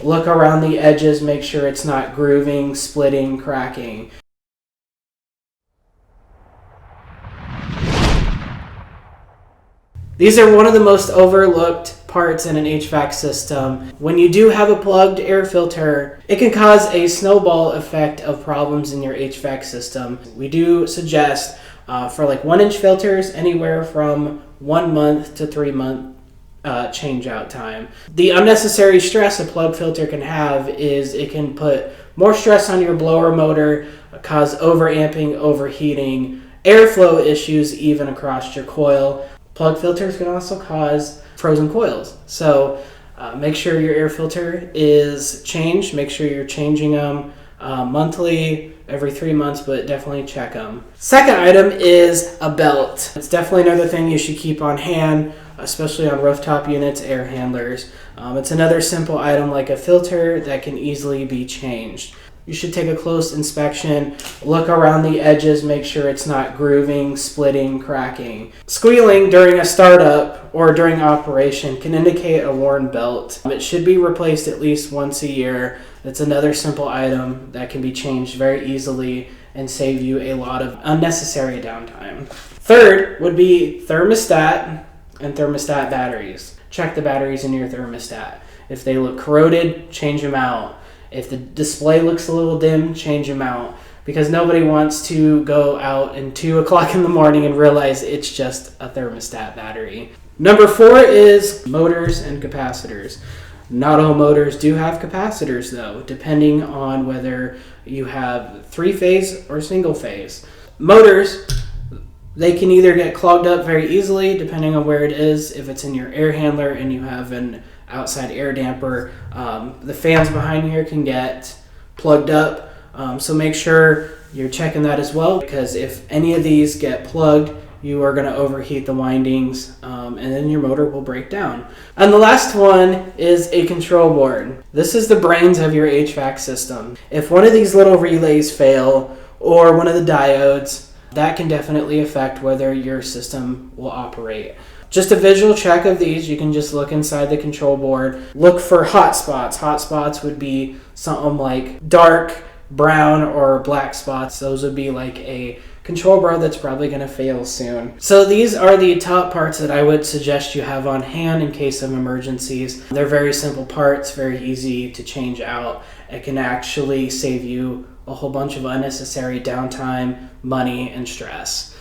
Look around the edges, make sure it's not grooving, splitting, cracking. These are one of the most overlooked parts in an HVAC system. When you do have a plugged air filter, it can cause a snowball effect of problems in your HVAC system. We do suggest for like 1-inch filters, anywhere from 1 month to 3 month change out time. The unnecessary stress a plug filter can have is it can put more stress on your blower motor, cause overamping, overheating, airflow issues even across your coil. Plug filters can also cause frozen coils. So make sure your air filter is changed. Make sure you're changing them monthly, every 3 months, but definitely check them. Second item is a belt. It's definitely another thing you should keep on hand, especially on rooftop units, air handlers. It's another simple item like a filter that can easily be changed. You should take a close inspection, look around the edges, make sure it's not grooving, splitting, cracking. Squealing during a startup or during operation can indicate a worn belt. It should be replaced at least once a year. It's another simple item that can be changed very easily and save you a lot of unnecessary downtime. Third would be thermostat and thermostat batteries. Check the batteries in your thermostat. If they look corroded, change them out. If the display looks a little dim, change them out, because nobody wants to go out at 2 o'clock in the morning and realize it's just a thermostat battery. Number 4 is motors and capacitors. Not all motors do have capacitors though, depending on whether you have 3-phase or single-phase. Motors, they can either get clogged up very easily depending on where it is. If it's in your air handler and you have an outside air damper, the fans behind here can get plugged up, so make sure you're checking that as well, because if any of these get plugged, you are going to overheat the windings, and then your motor will break down. And the last one is a control board. This is the brains of your HVAC system. If one of these little relays fail, or one of the diodes, that can definitely affect whether your system will operate. Just a visual check of these, you can just look inside the control board. Look for hot spots. Hot spots would be something like dark brown or black spots. Those would be like a control board that's probably going to fail soon. So these are the top parts that I would suggest you have on hand in case of emergencies. They're very simple parts, very easy to change out. It can actually save you a whole bunch of unnecessary downtime, money, and stress.